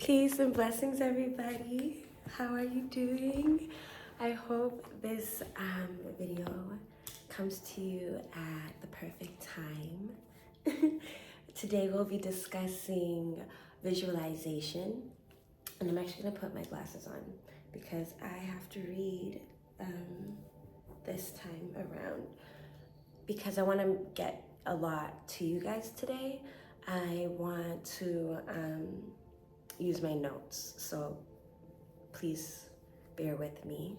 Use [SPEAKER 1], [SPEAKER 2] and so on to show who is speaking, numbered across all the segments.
[SPEAKER 1] Peace and blessings, everybody. How are you doing? I hope this video comes to you at the perfect time. Today we'll be discussing visualization, and I'm actually gonna put my glasses on because I have to read this time around because I want to get a lot to you guys today. I want to use my notes, so please bear with me.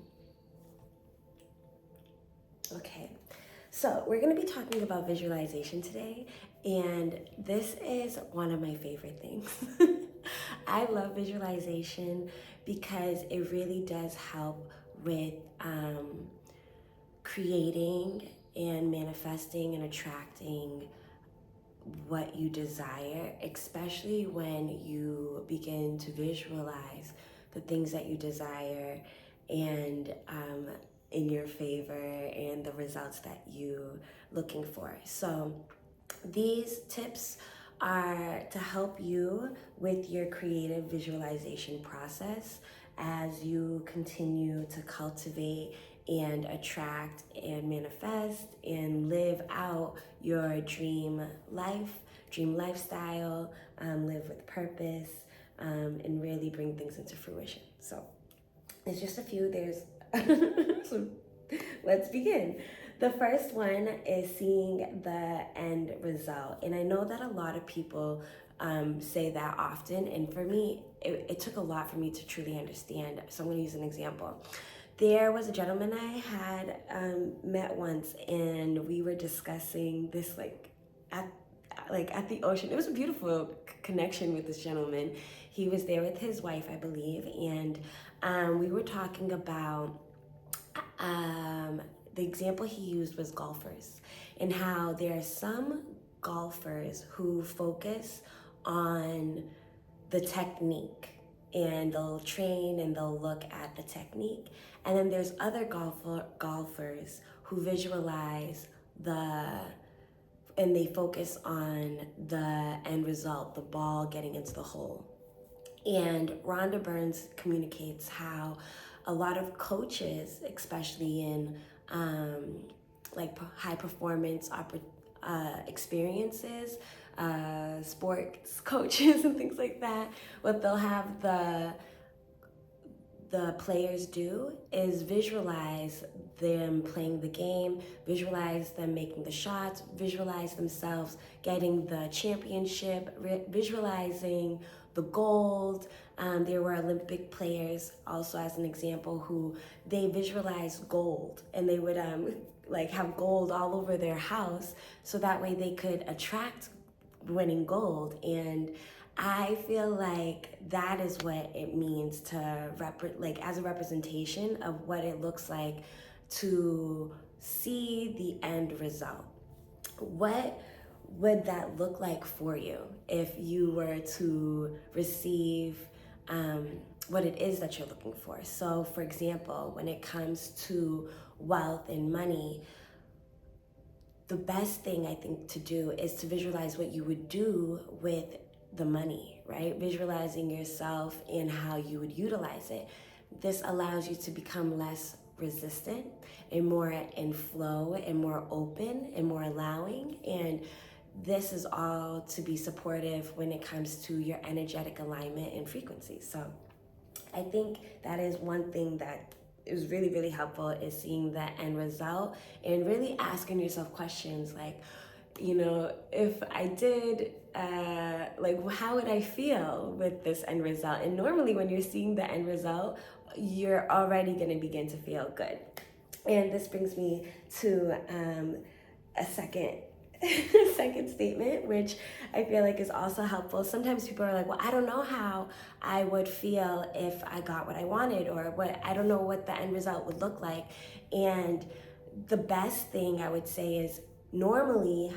[SPEAKER 1] Okay, so we're going to be talking about visualization today, and this is one of my favorite things. I love visualization because it really does help with creating and manifesting and attracting what you desire, especially when you begin to visualize the things that you desire and in your favor and the results that you're looking for. So these tips are to help you with your creative visualization process as you continue to cultivate and attract and manifest and live out your dream life, dream lifestyle, live with purpose, and really bring things into fruition. So there's just a few, so let's begin. The first one is seeing the end result. And I know that a lot of people say that often, and for me, it took a lot for me to truly understand. So I'm gonna use an example. There was a gentleman I had met once, and we were discussing this at the ocean. It was a beautiful connection with this gentleman. He was there with his wife, I believe, and we were talking about the example he used was golfers, and how there are some golfers who focus on the technique, and they'll train and they'll look at the technique. And then there's other golfers who visualize and they focus on the end result, the ball getting into the hole. And Rhonda Burns communicates how a lot of coaches, especially in high performance experiences, sports coaches and things like that, what they'll have the players do is visualize them playing the game, visualize them making the shots, visualize themselves getting the championship, visualizing the gold. There were Olympic players also, as an example, who they visualized gold, and they would have gold all over their house, so that way they could attract winning gold. And I feel like that is what it means to as a representation of what it looks like to see the end result. What would that look like for you if you were to receive what it is that you're looking for? So, for example, when it comes to wealth and money, the best thing I think to do is to visualize what you would do with the money, right? Visualizing yourself and how you would utilize it. This allows you to become less resistant and more in flow and more open and more allowing. And this is all to be supportive when it comes to your energetic alignment and frequency. So I think that is one thing that is really, really helpful, is seeing the end result and really asking yourself questions like, if I did, how would I feel with this end result? And normally when you're seeing the end result, you're already going to begin to feel good. And this brings me to a second statement, which I feel like is also helpful. Sometimes people are like, well, I don't know how I would feel if I got what I wanted, or I don't know what the end result would look like. And the best thing I would say is, normally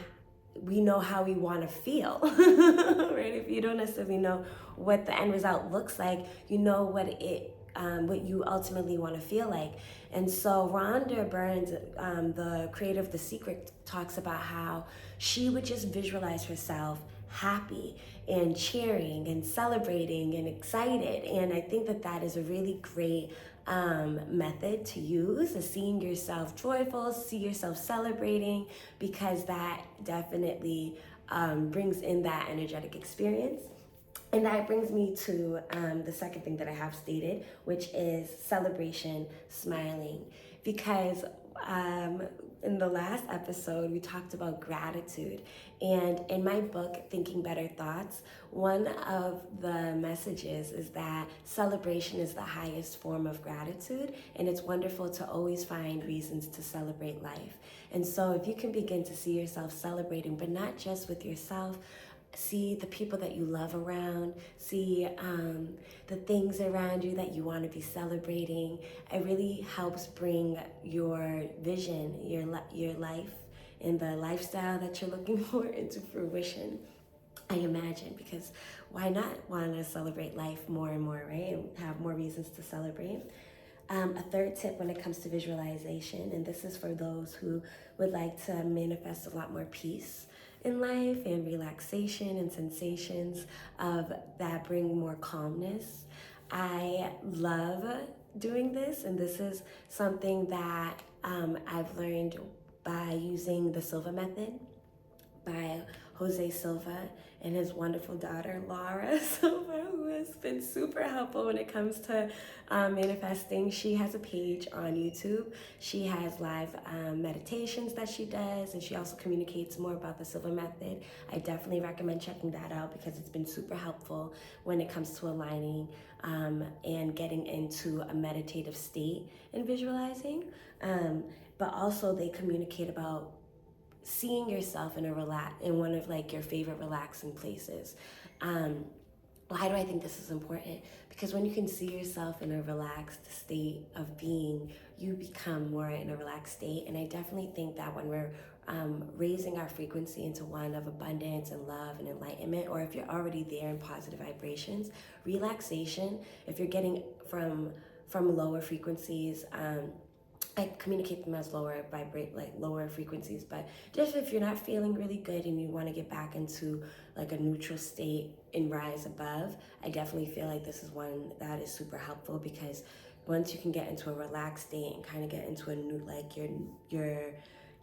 [SPEAKER 1] we know how we want to feel, right? If you don't necessarily know what the end result looks like, you know what you ultimately want to feel like. And so Rhonda Burns, the creator of The Secret, talks about how she would just visualize herself happy and cheering and celebrating and excited. And I think that that is a really great method to use, is seeing yourself joyful, see yourself celebrating, because that definitely brings in that energetic experience. And that brings me to the second thing that I have stated, which is celebration, smiling. Because in the last episode, we talked about gratitude. And in my book, Thinking Better Thoughts, one of the messages is that celebration is the highest form of gratitude. And it's wonderful to always find reasons to celebrate life. And so if you can begin to see yourself celebrating, but not just with yourself, see the people that you love around, see the things around you that you want to be celebrating. It really helps bring your vision, your life, and the lifestyle that you're looking for into fruition, I imagine, because why not want to celebrate life more and more, right? And have more reasons to celebrate. A third tip when it comes to visualization, and this is for those who would like to manifest a lot more peace in life and relaxation and sensations of that bring more calmness. I love doing this, and this is something that I've learned by using the Silva method by Jose Silva and his wonderful daughter, Laura Silva, who has been super helpful when it comes to manifesting. She has a page on YouTube. She has live meditations that she does, and she also communicates more about the Silva method. I definitely recommend checking that out because it's been super helpful when it comes to aligning and getting into a meditative state and visualizing. But also they communicate about seeing yourself in one of like your favorite relaxing places. Why do I think this is important? Because when you can see yourself in a relaxed state of being, you become more in a relaxed state. And I definitely think that when we're raising our frequency into one of abundance and love and enlightenment, or if you're already there in positive vibrations, relaxation, if you're getting from lower frequencies, I communicate them as lower frequencies, but just if you're not feeling really good and you want to get back into like a neutral state and rise above, I definitely feel like this is one that is super helpful, because once you can get into a relaxed state and kind of get into a new, like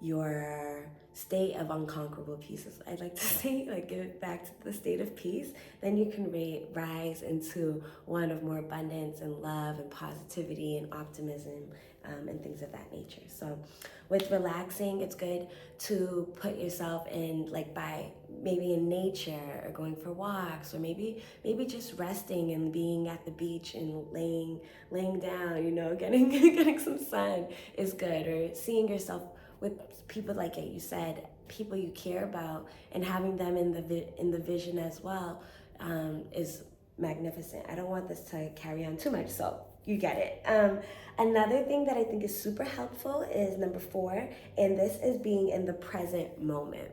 [SPEAKER 1] your state of unconquerable peace, I'd like to say, like get it back to the state of peace, then you can rise into one of more abundance and love and positivity and optimism and things of that nature. So with relaxing, it's good to put yourself in, like, by maybe in nature or going for walks, or maybe just resting and being at the beach and laying down, getting some sun is good, or seeing yourself with people, like you said, people you care about, and having them in the vision as well is magnificent. I don't want this to carry on too much, so you get it. Another thing that I think is super helpful is number 4, and this is being in the present moment.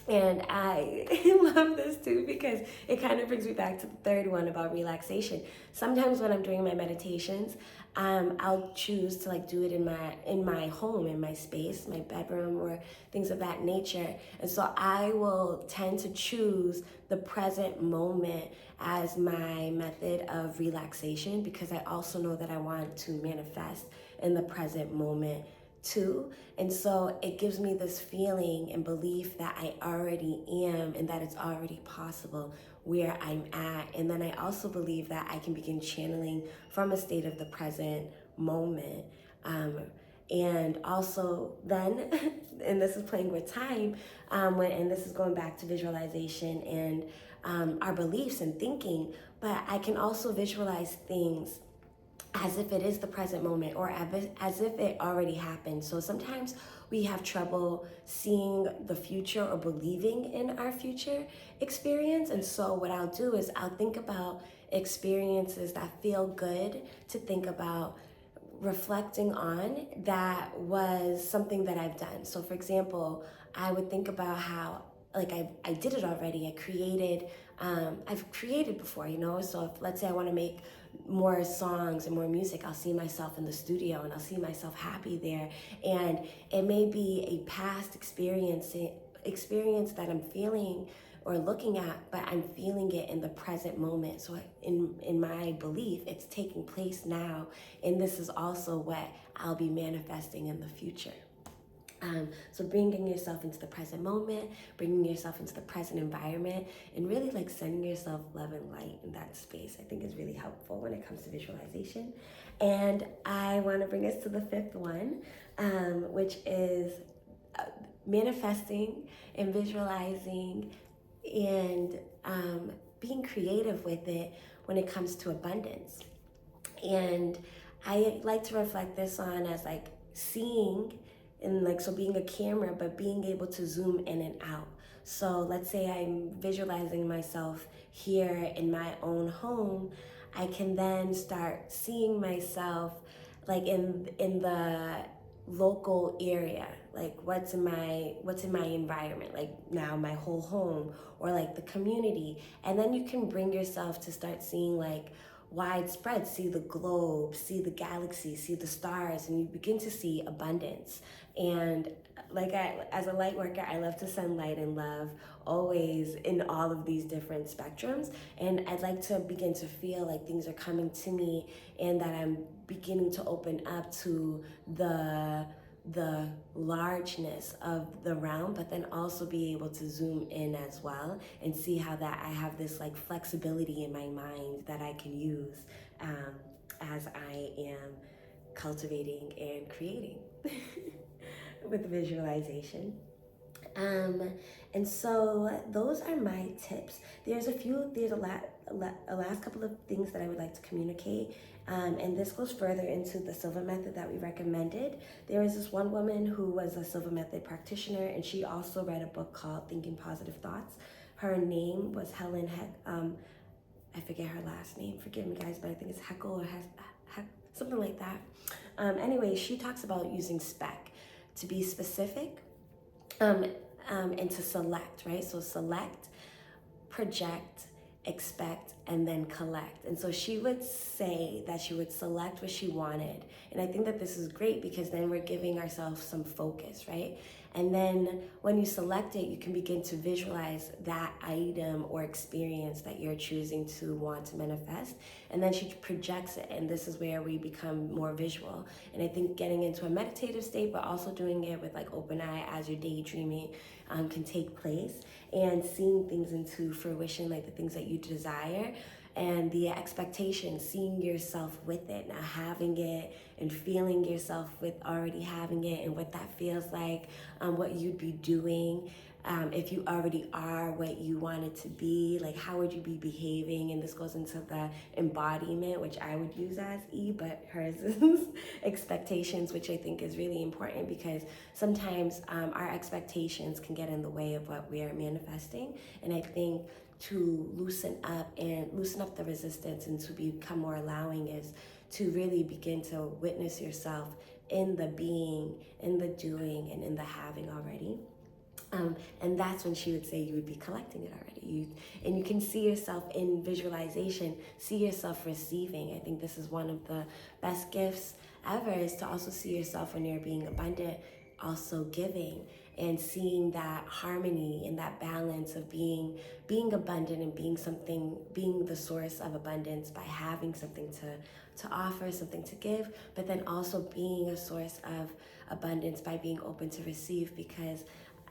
[SPEAKER 1] And I love this too, because it kind of brings me back to the third one about relaxation. Sometimes when I'm doing my meditations, I'll choose to do it in my home, in my space, my bedroom, or things of that nature. And so I will tend to choose the present moment as my method of relaxation, because I also know that I want to manifest in the present moment too. And so it gives me this feeling and belief that I already am, and that it's already possible where I'm at. And then I also believe that I can begin channeling from a state of the present moment. And also then, and this is playing with time, and this is going back to visualization and our beliefs and thinking, but I can also visualize things as if it is the present moment, or as if it already happened. So sometimes we have trouble seeing the future or believing in our future experience. And so what I'll do is I'll think about experiences that feel good to think about reflecting on, that was something that I've done. So for example, I would think about how, like, I did it already. I've created before, so if, let's say, I want to make more songs and more music, I'll see myself in the studio and I'll see myself happy there. And it may be a past experience that I'm feeling or looking at, but I'm feeling it in the present moment. So in my belief, it's taking place now, and this is also what I'll be manifesting in the future. So bringing yourself into the present moment, bringing yourself into the present environment, and really like sending yourself love and light in that space, I think is really helpful when it comes to visualization. And I want to bring us to the fifth one, which is manifesting and visualizing and being creative with it when it comes to abundance. And I like to reflect this on as like seeing, and like, so being a camera, but being able to zoom in and out. So let's say I'm visualizing myself here in my own home, I can then start seeing myself like in the local area, like what's in my environment, like now my whole home, or like the community. And then you can bring yourself to start seeing like widespread, see the globe, see the galaxy, see the stars, and you begin to see abundance. And like as a light worker, I love to send light and love always in all of these different spectrums. And I'd like to begin to feel like things are coming to me and that I'm beginning to open up to the largeness of the realm, but then also be able to zoom in as well and see how that I have this like flexibility in my mind that I can use as I am cultivating and creating with visualization. And so those are my tips. There's a last couple of things that I would like to communicate. And this goes further into the Silva method that we recommended. There was this one woman who was a Silva method practitioner, and she also read a book called Thinking Positive Thoughts. Her name was Helen I forget her last name, forgive me guys, but I think it's Heckle or something like that. Anyway, she talks about using spec to be specific, and to select, right? So select, project, expect, and then collect. And so she would say that she would select what she wanted. And I think that this is great because then we're giving ourselves some focus, right? And then when you select it, you can begin to visualize that item or experience that you're choosing to want to manifest. And then she projects it, and this is where we become more visual. And I think getting into a meditative state, but also doing it with like open eye as you're daydreaming can take place, and seeing things into fruition, like the things that you desire, and the expectation, seeing yourself with it, now having it and feeling yourself with already having it and what that feels like, what you'd be doing. If you already are what you want it to be, like how would you be behaving? And this goes into the embodiment, which I would use as E, but hers is expectations, which I think is really important because sometimes our expectations can get in the way of what we are manifesting. And I think to loosen up the resistance and to become more allowing is to really begin to witness yourself in the being, in the doing, and in the having already. And that's when she would say you would be collecting it already. And you can see yourself in visualization, see yourself receiving. I think this is one of the best gifts ever, is to also see yourself when you're being abundant, also giving, and seeing that harmony and that balance of being abundant and being the source of abundance by having something to offer, something to give, but then also being a source of abundance by being open to receive, because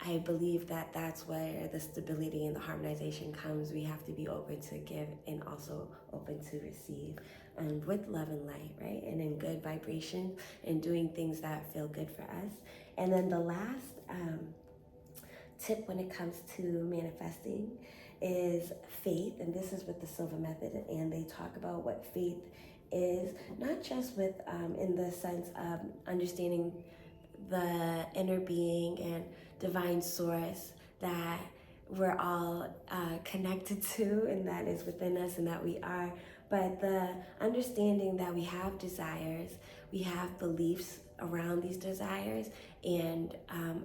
[SPEAKER 1] I believe that that's where the stability and the harmonization comes. We have to be open to give and also open to receive, and with love and light, right? And in good vibration and doing things that feel good for us. And then the last tip when it comes to manifesting is faith. And this is with the Silva method, and they talk about what faith is, not just with in the sense of understanding the inner being and divine source that we're all connected to, and that is within us and that we are, but the understanding that we have desires, we have beliefs around these desires, and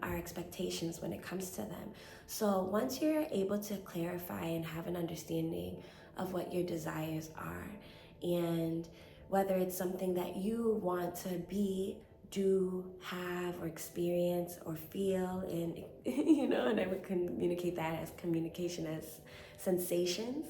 [SPEAKER 1] our expectations when it comes to them. So once you're able to clarify and have an understanding of what your desires are, and whether it's something that you want to be do, have, or experience, or feel, and you know, and I would communicate that as communication as sensations.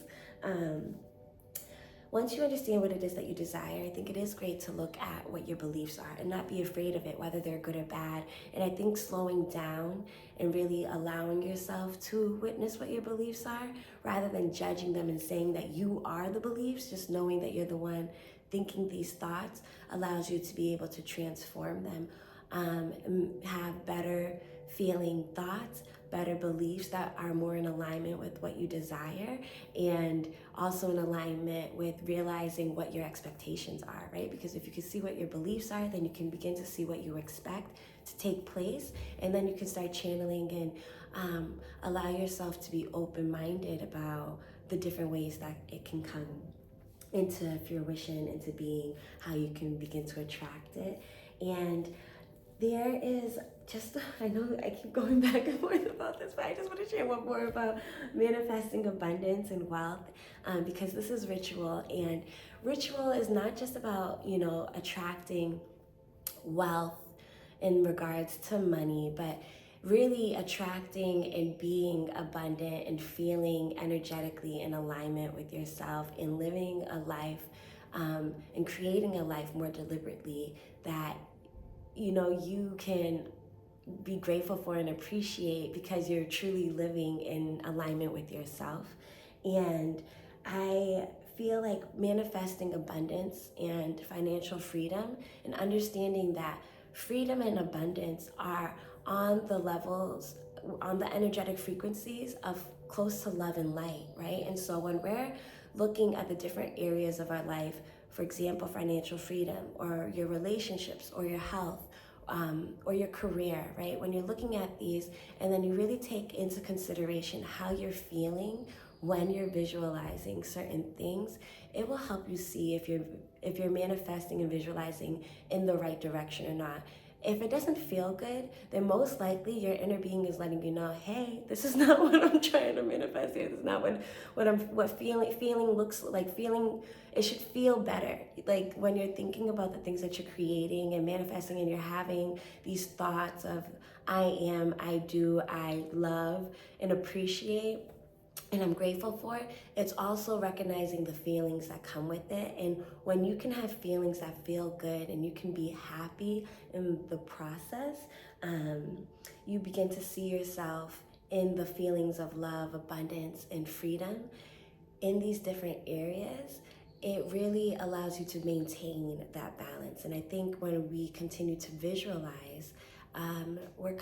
[SPEAKER 1] Once you understand what it is that you desire, I think it is great to look at what your beliefs are and not be afraid of it, whether they're good or bad. And I think slowing down and really allowing yourself to witness what your beliefs are, rather than judging them and saying that you are the beliefs, just knowing that you're the one thinking these thoughts allows you to be able to transform them, and have better feeling thoughts, better beliefs that are more in alignment with what you desire, and also in alignment with realizing what your expectations are, right? Because if you can see what your beliefs are, then you can begin to see what you expect to take place, and then you can start channeling and allow yourself to be open-minded about the different ways that it can come into fruition, into being, how you can begin to attract it. And there is just, I know I keep going back and forth about this, but I just want to share one more about manifesting abundance and wealth, because this is ritual, and ritual is not just about, you know, attracting wealth in regards to money, but really attracting and being abundant and feeling energetically in alignment with yourself, and living a life and creating a life more deliberately that, you know, you can be grateful for and appreciate, because you're truly living in alignment with yourself. And I feel like manifesting abundance and financial freedom, and understanding that freedom and abundance are on the levels, on the energetic frequencies of close to love and light, right? And so when we're looking at the different areas of our life, for example, financial freedom, or your relationships, or your health, or your career, right? When you're looking at these, and then you really take into consideration how you're feeling when you're visualizing certain things, it will help you see if you're manifesting and visualizing in the right direction or not. If it doesn't feel good, then most likely your inner being is letting you know, hey, this is not what I'm trying to manifest here. This is not what feeling looks like. It should feel better. Like when you're thinking about the things that you're creating and manifesting, and you're having these thoughts of I am, I do, I love and appreciate, and I'm grateful for it, it's also recognizing the feelings that come with it. And when you can have feelings that feel good, and you can be happy in the process, you begin to see yourself in the feelings of love, abundance, and freedom in these different areas. It really allows you to maintain that balance. And I think when we continue to visualize, we're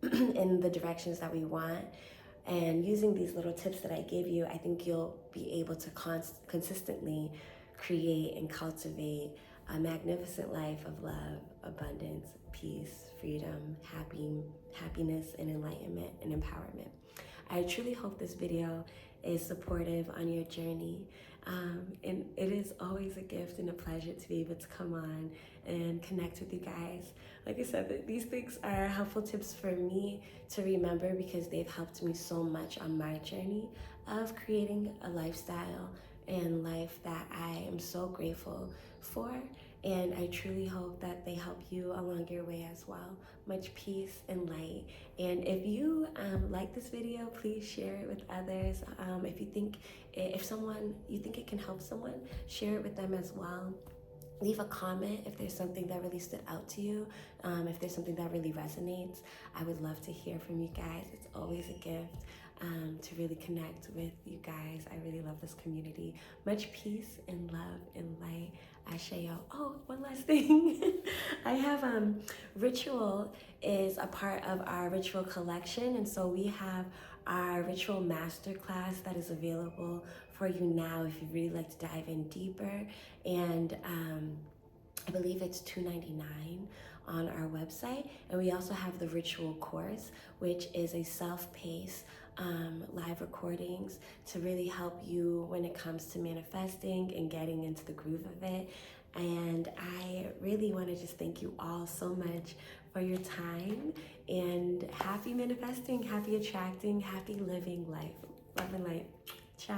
[SPEAKER 1] in the directions that we want. And using these little tips that I give you, I think you'll be able to consistently create and cultivate a magnificent life of love, abundance, peace, freedom, happiness, and enlightenment and empowerment. I truly hope this video is supportive on your journey. And it is always a gift and a pleasure to be able to come on and connect with you guys. Like I said, these things are helpful tips for me to remember, because they've helped me so much on my journey of creating a lifestyle and life that I am so grateful for. And I truly hope that they help you along your way as well. Much peace and light. And if you like this video, please share it with others. If you think it can help someone, share it with them as well. Leave a comment if there's something that really stood out to you. If there's something that really resonates, I would love to hear from you guys. It's always a gift to really connect with you guys. I really love this community. Much peace and love and light. Ashayo. Oh, one last thing. I have Richual is a part of our Ritual collection, and so we have our Richual Masterclass that is available for you now if you'd really like to dive in deeper. And I believe it's $2.99 on our website. And we also have the Richual course, which is a self-paced live recordings to really help you when it comes to manifesting and getting into the groove of it. And I really want to just thank you all so much for your time, and happy manifesting, happy attracting, happy living life. Love and light. Ciao.